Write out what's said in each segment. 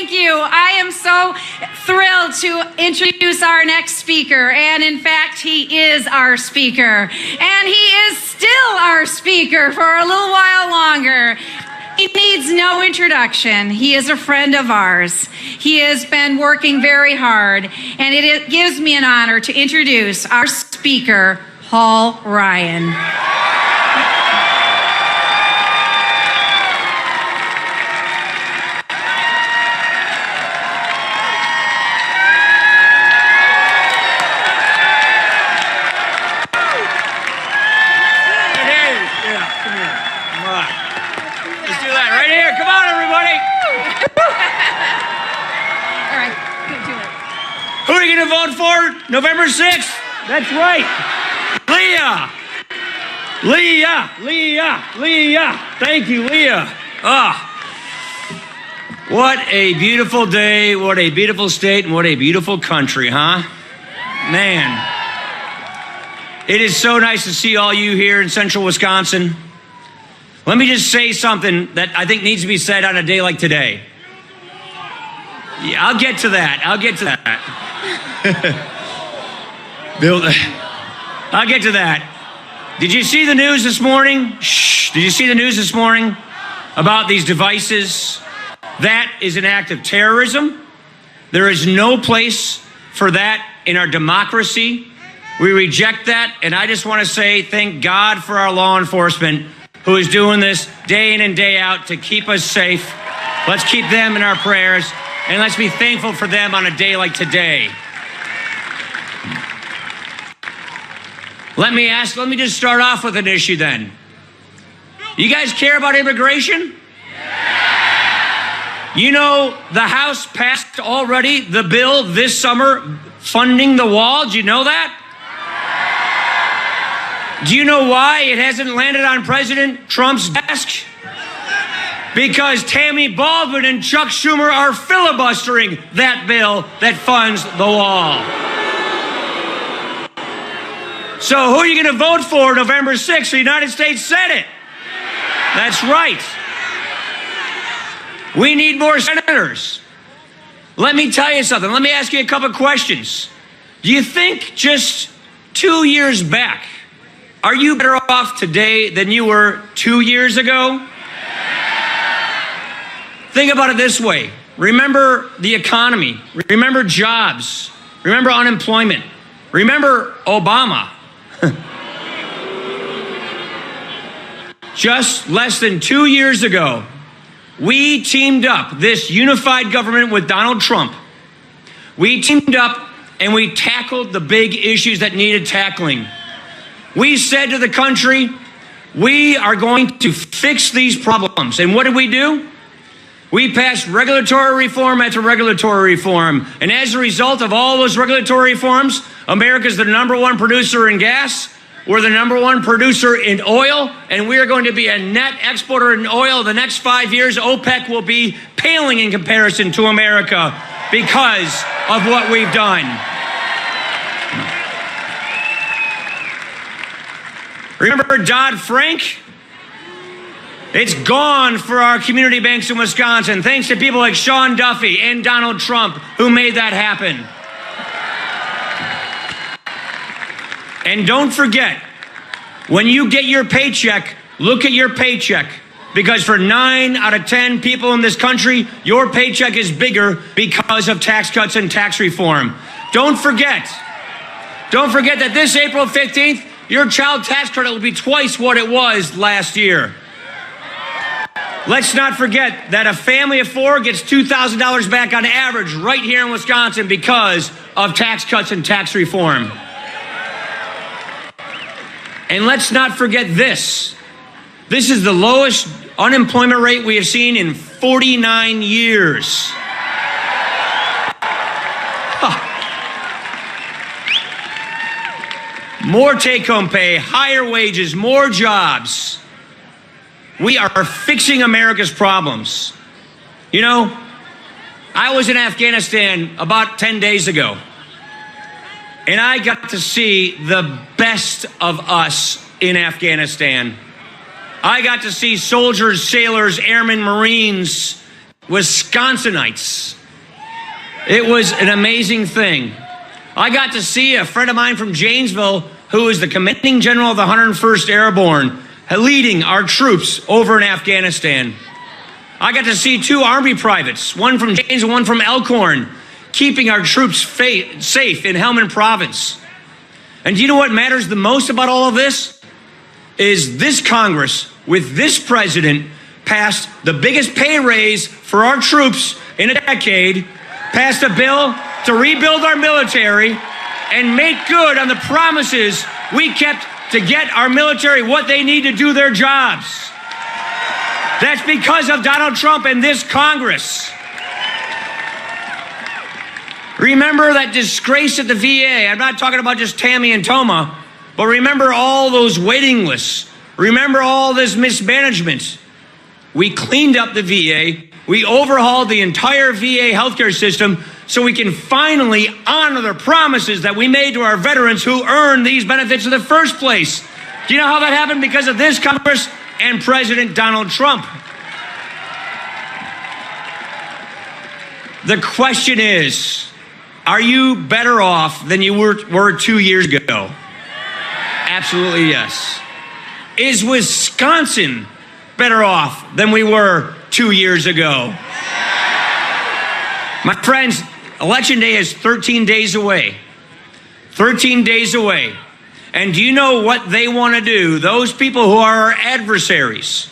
thank you. I am so thrilled to introduce our next speaker. And in fact, he is our speaker. And he is still our speaker for a little while longer. He needs no introduction. He is a friend of ours. He has been working very hard. And it gives me an honor to introduce our speaker, Paul Ryan. Who are you going to vote for November 6th? That's right. Leah. Thank you, Leah. What a beautiful day, what a beautiful state, and what a beautiful country, huh? Man. It is so nice to see all you here in central Wisconsin. Let me just say something that I think needs to be said on a day like today. Yeah, I'll get to that. Bill, I'll get to that. Did you see the news this morning? Did you see the news this morning about these devices? That is an act of terrorism. There is no place for that in our democracy. We reject that, and I just want to say thank God for our law enforcement who is doing this day in and day out to keep us safe. Let's keep them in our prayers, and let's be thankful for them on a day like today. Let me just start off with an issue then. You guys care about immigration? You know, the House passed already the bill this summer funding the wall. Did you know that? Do you know why it hasn't landed on President Trump's desk? Because Tammy Baldwin and Chuck Schumer are filibustering that bill that funds the wall. So who are you going to vote for November 6th for the United States Senate? That's right. We need more senators. Let me tell you something. Let me ask you a couple questions. Do you think just 2 years back, are you better off today than you were 2 years ago? Think about it this way. Remember the economy. Remember jobs. Remember unemployment. Remember Obama. Just less than 2 years ago, we teamed up, this unified government with Donald Trump. We teamed up and we tackled the big issues that needed tackling. We said to the country, we are going to fix these problems. And what did we do? We passed regulatory reform after regulatory reform. And as a result of all those regulatory reforms, America's the #1 producer in gas. We're the #1 producer in oil, and we are going to be a net exporter in oil. The next 5 years, OPEC will be paling in comparison to America because of what we've done. Remember Dodd-Frank? It's gone for our community banks in Wisconsin, thanks to people like Sean Duffy and Donald Trump who made that happen. And don't forget, when you get your paycheck, look at your paycheck. Because for 9 out of 10 people in this country, your paycheck is bigger because of tax cuts and tax reform. Don't forget that this April 15th, your child tax credit will be twice what it was last year. Let's not forget that a family of 4 gets $2,000 back on average right here in Wisconsin because of tax cuts and tax reform. And let's not forget this. This is the lowest unemployment rate we have seen in 49 years. More take-home pay, higher wages, more jobs. We are fixing America's problems. You know, I was in Afghanistan about 10 days ago, and I got to see the best of us in Afghanistan. I got to see soldiers, sailors, airmen, Marines Wisconsinites. It was an amazing thing. I got to see a friend of mine from Janesville, who is the commanding general of the 101st Airborne, leading our troops over in Afghanistan. I got to see 2 Army privates, one from Janesville, one from Elkhorn, keeping our troops safe in Helmand Province. And do you know what matters the most about all of this? Is this Congress, with this president, passed the biggest pay raise for our troops in a decade, passed a bill to rebuild our military and make good on the promises we kept to get our military what they need to do their jobs. That's because of Donald Trump and this Congress. Remember that disgrace at the VA. I'm not talking about just Tammy and Toma, but remember all those waiting lists. Remember all this mismanagement. We cleaned up the VA. We overhauled the entire VA healthcare system so we can finally honor the promises that we made to our veterans who earned these benefits in the first place. Do you know how that happened? Because of this Congress and President Donald Trump. The question is, are you better off than you were 2 years ago? Absolutely yes. Is Wisconsin better off than we were 2 years ago? My friends, Election Day is 13 days away. 13 days away. And do you know what they want to do? Those people who are our adversaries.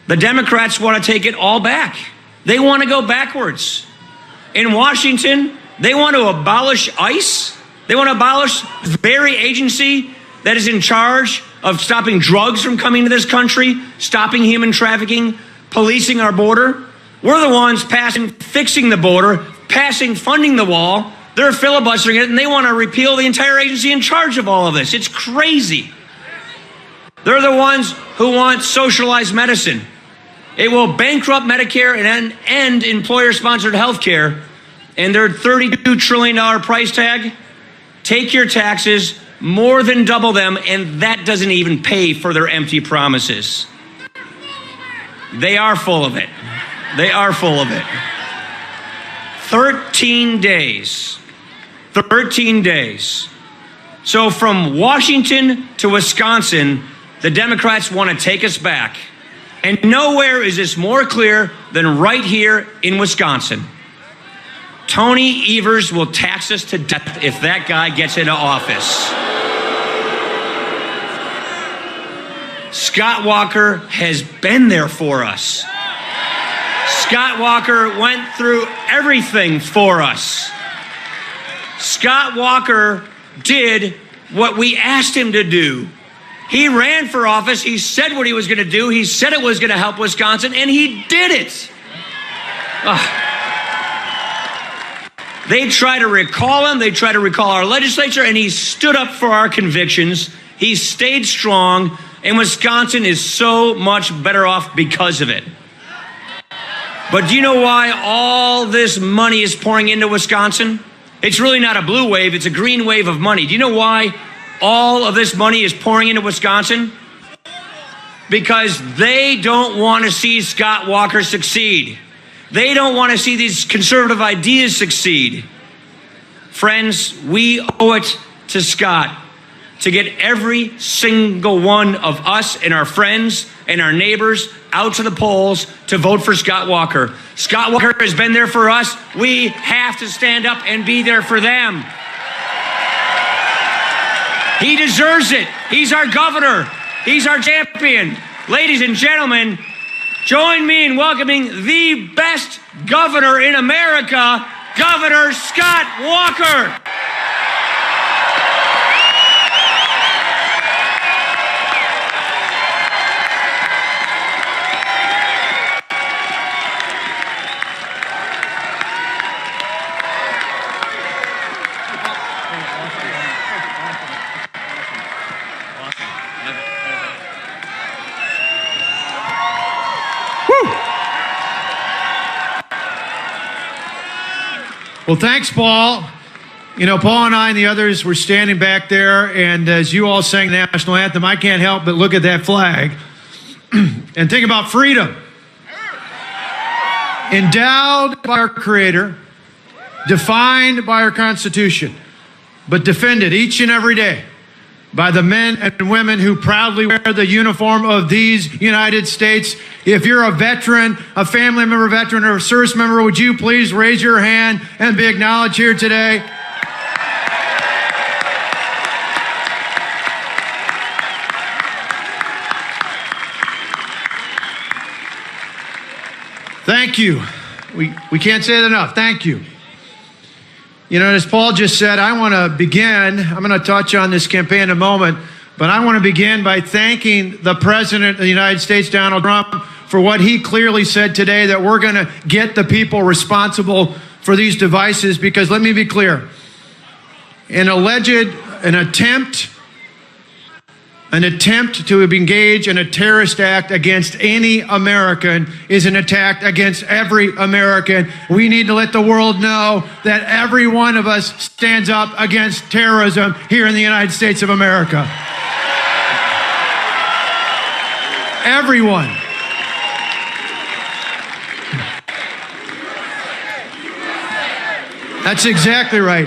The Democrats want to take it all back. They want to go backwards. In Washington, they want to abolish ICE. They want to abolish the very agency that is in charge of stopping drugs from coming to this country, stopping human trafficking, policing our border. We're the ones fixing the border, funding the wall. They're filibustering it, and they want to repeal the entire agency in charge of all of this. It's crazy. They're the ones who want socialized medicine. It will bankrupt Medicare and end employer-sponsored health care. And their $32 trillion price tag, take your taxes, more than double them, and that doesn't even pay for their empty promises. They are full of it. They are full of it. 13 days. 13 days. So from Washington to Wisconsin, the Democrats want to take us back. And nowhere is this more clear than right here in Wisconsin. Tony Evers will tax us to death if that guy gets into office. Scott Walker has been there for us. Scott Walker went through everything for us. Scott Walker did what we asked him to do. He ran for office. He said what he was going to do. He said it was going to help Wisconsin, and he did it. They try to recall him. They try to recall our legislature, and he stood up for our convictions. He stayed strong, and Wisconsin is so much better off because of it. But do you know why all this money is pouring into Wisconsin? It's really not a blue wave. It's a green wave of money. Do you know why all of this money is pouring into Wisconsin? Because they don't want to see Scott Walker succeed. They don't want to see these conservative ideas succeed. Friends, we owe it to Scott to get every single one of us and our friends and our neighbors out to the polls to vote for Scott Walker. Scott Walker has been there for us. We have to stand up and be there for them. He deserves it. He's our governor. He's our champion. Ladies and gentlemen, join me in welcoming the best governor in America, Governor Scott Walker. Well, thanks, Paul. You know, Paul and I and the others were standing back there, and as you all sang the national anthem, I can't help but look at that flag and think about freedom. endowed by our Creator, defined by our Constitution, but defended each and every day by the men and women who proudly wear the uniform of these United States. If you're a veteran, a family member veteran, or a service member, would you please raise your hand and be acknowledged here today? Thank you. We can't say it enough. Thank you. You know, as Paul just said, I want to begin, I'm going to touch on this campaign in a moment, but I want to begin by thanking the President of the United States, Donald Trump, for what he clearly said today, that we're going to get the people responsible for these devices, because let me be clear, an attempt to engage in a terrorist act against any American is an attack against every American. We need to let the world know that every one of us stands up against terrorism here in the United States of America. Everyone. That's exactly right.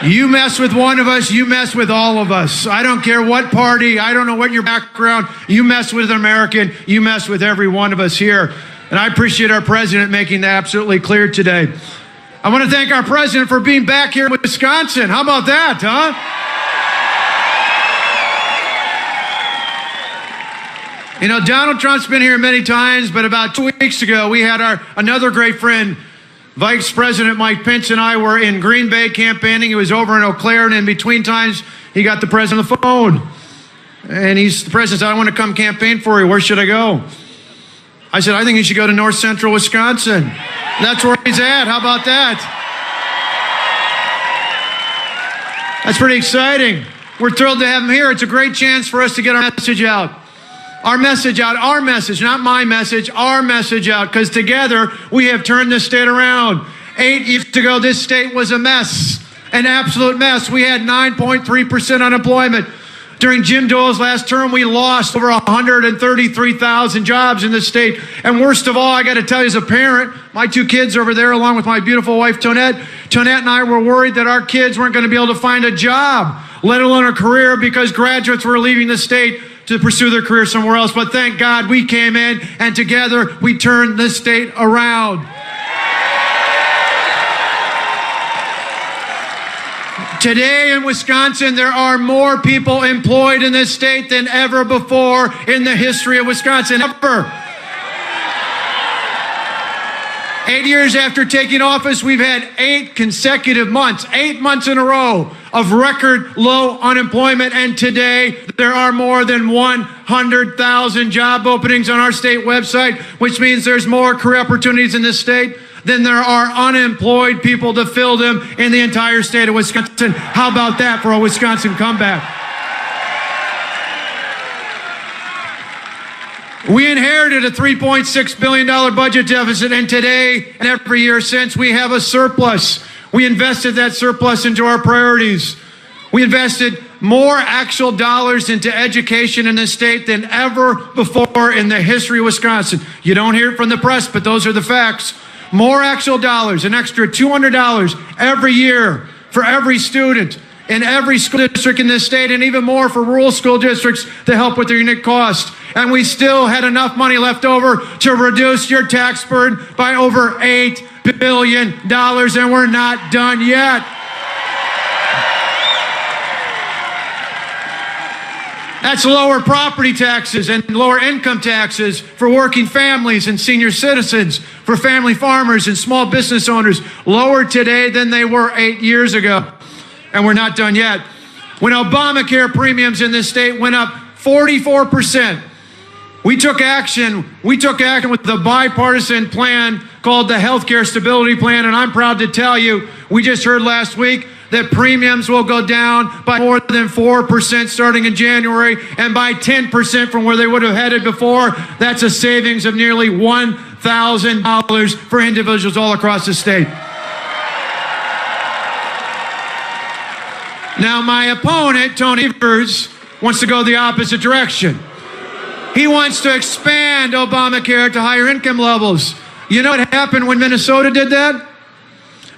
You mess with one of us, you mess with all of us. I don't care what party, I don't know what your background, you mess with an American, you mess with every one of us here. And I appreciate our president making that absolutely clear today. I want to thank our president for being back here in Wisconsin. How about that, huh? You know, Donald Trump's been here many times, but about 2 weeks ago, we had another great friend, Vice President Mike Pence, and I were in Green Bay campaigning. He was over in Eau Claire, and in between times, he got the president on the phone. And the president said, I want to come campaign for you. Where should I go? I said, I think you should go to North Central Wisconsin. That's where he's at. How about that? That's pretty exciting. We're thrilled to have him here. It's a great chance for us to get our message out. Our message, not my message, our message out, because together we have turned this state around. 8 years ago, this state was a mess, an absolute mess. We had 9.3% unemployment. During Jim Dole's last term, we lost over 133,000 jobs in this state. And worst of all, I got to tell you, as a parent, my 2 kids over there, along with my beautiful wife, Tonette and I were worried that our kids weren't going to be able to find a job, let alone a career, because graduates were leaving the state to pursue their career somewhere else. But thank God we came in, and together we turned this state around. Today in Wisconsin, there are more people employed in this state than ever before in the history of Wisconsin, ever. 8 years after taking office, we've had 8 consecutive months, 8 months in a row of record low unemployment. And today, there are more than 100,000 job openings on our state website, which means there's more career opportunities in this state than there are unemployed people to fill them in the entire state of Wisconsin. How about that for a Wisconsin comeback? We inherited a $3.6 billion budget deficit, and today and every year since, we have a surplus. We invested that surplus into our priorities. We invested more actual dollars into education in this state than ever before in the history of Wisconsin. You don't hear it from the press, but those are the facts. More actual dollars, an extra $200 every year for every student in every school district in this state, and even more for rural school districts to help with their unit cost. And we still had enough money left over to reduce your tax burden by over $8 billion, and we're not done yet. That's lower property taxes and lower income taxes for working families and senior citizens, for family farmers and small business owners, lower today than they were 8 years ago. And we're not done yet. When Obamacare premiums in this state went up 44%, we took action with the bipartisan plan called the Healthcare Stability Plan, and I'm proud to tell you, we just heard last week that premiums will go down by more than 4% starting in January, and by 10% from where they would have headed before. That's a savings of nearly $1,000 for individuals all across the state. Now, my opponent, Tony Evers, wants to go the opposite direction. He wants to expand Obamacare to higher income levels. You know what happened when Minnesota did that?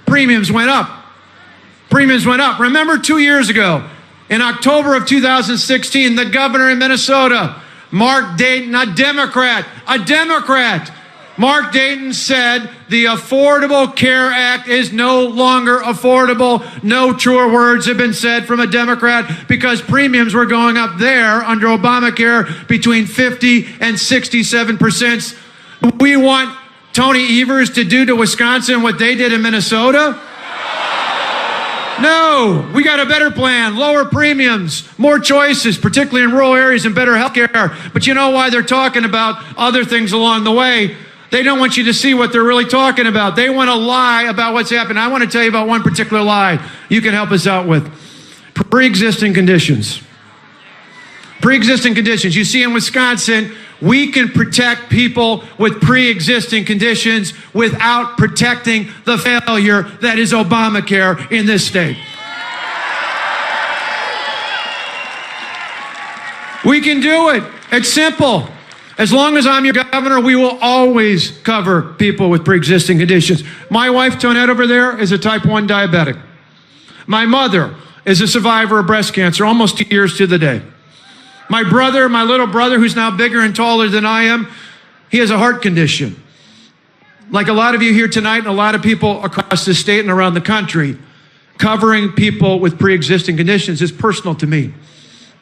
Premiums went up. Premiums went up. Remember 2 years ago, in October of 2016, the governor in Minnesota, Mark Dayton, a Democrat, Mark Dayton said the Affordable Care Act is no longer affordable. No truer words have been said from a Democrat because premiums were going up there under Obamacare between 50 and 67%. We want Tony Evers to do to Wisconsin what they did in Minnesota? No, we got a better plan, lower premiums, more choices, particularly in rural areas, and better health care. But you know why they're talking about other things along the way? They don't want you to see what they're really talking about. They want to lie about what's happened. I want to tell you about one particular lie you can help us out with. Pre-existing conditions. Pre-existing conditions. You see, in Wisconsin, we can protect people with pre-existing conditions without protecting the failure that is Obamacare in this state. We can do it. It's simple. As long as I'm your governor, we will always cover people with pre-existing conditions. My wife, Tonette, over there, is a type 1 diabetic. My mother is a survivor of breast cancer, almost 2 years to the day. My brother, my little brother, who's now bigger and taller than I am, he has a heart condition. Like a lot of you here tonight and a lot of people across the state and around the country, covering people with pre-existing conditions is personal to me,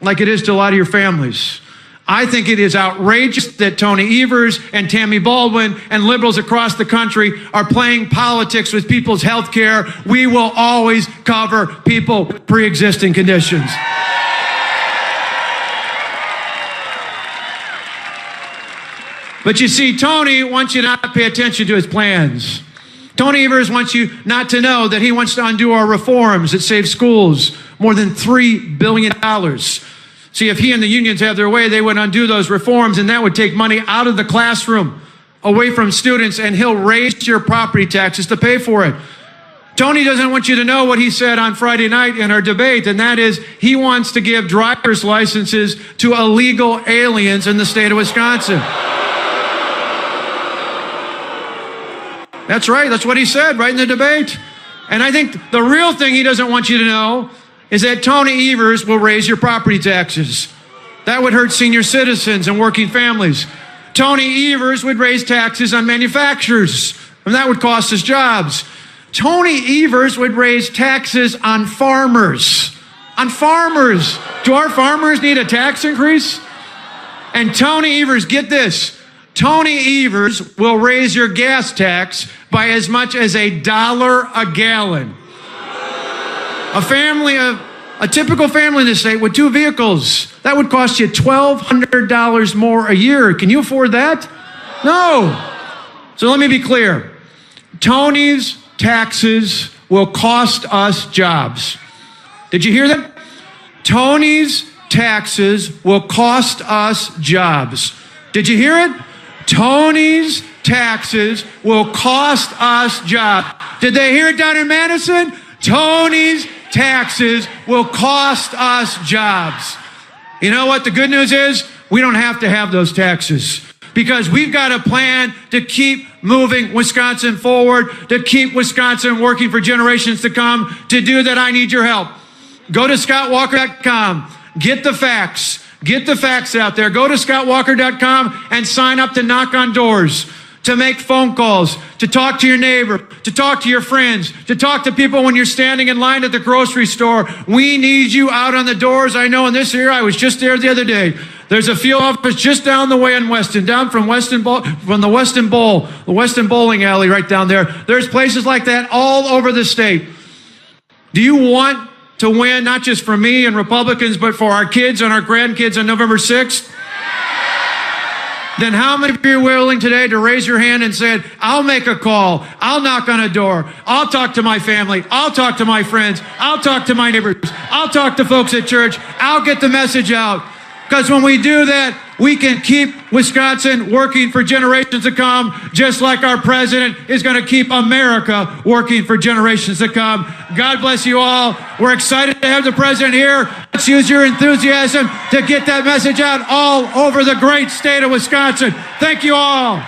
like it is to a lot of your families. I think it is outrageous that Tony Evers and Tammy Baldwin and liberals across the country are playing politics with people's health care. We will always cover people with pre-existing conditions. But you see, Tony wants you not to pay attention to his plans. Tony Evers wants you not to know that he wants to undo our reforms that save schools more than $3 billion. See, if he and the unions have their way, they would undo those reforms, and that would take money out of the classroom, away from students, and he'll raise your property taxes to pay for it. Tony doesn't want you to know what he said on Friday night in our debate, and that is he wants to give driver's licenses to illegal aliens in the state of Wisconsin. That's right. That's what he said right in the debate. And I think the real thing he doesn't want you to know is that Tony Evers will raise your property taxes. That would hurt senior citizens and working families. Tony Evers would raise taxes on manufacturers, and that would cost us jobs. Tony Evers would raise taxes on farmers. On farmers. Do our farmers need a tax increase? And Tony Evers, get this, Tony Evers will raise your gas tax by as much as $1 a gallon. A typical family in this state with 2 vehicles, that would cost you $1,200 more a year. Can you afford that? No. So let me be clear. Tony's taxes will cost us jobs. Did you hear that? Tony's taxes will cost us jobs. Did you hear it? Tony's taxes will cost us jobs. Did they hear it down in Madison? Tony's taxes will cost us jobs. You know what the good news is? We don't have to have those taxes because we've got a plan to keep moving Wisconsin forward, to keep Wisconsin working for generations to come. To do that, I need your help. Go to scottwalker.com. Get the facts. Get the facts out there. Go to scottwalker.com and sign up to knock on doors, to make phone calls, to talk to your neighbor, to talk to your friends, to talk to people when you're standing in line at the grocery store. We need you out on the doors. I know in this area, I was just there the other day. There's a field office just down the way in Weston, down from the Weston Bowling Alley right down there. There's places like that all over the state. Do you want to win, not just for me and Republicans, but for our kids and our grandkids on November 6th? Then how many of you are willing today to raise your hand and say, I'll make a call, I'll knock on a door, I'll talk to my family, I'll talk to my friends, I'll talk to my neighbors, I'll talk to folks at church, I'll get the message out. Because when we do that, we can keep Wisconsin working for generations to come, just like our president is going to keep America working for generations to come. God bless you all. We're excited to have the president here. Let's use your enthusiasm to get that message out all over the great state of Wisconsin. Thank you all.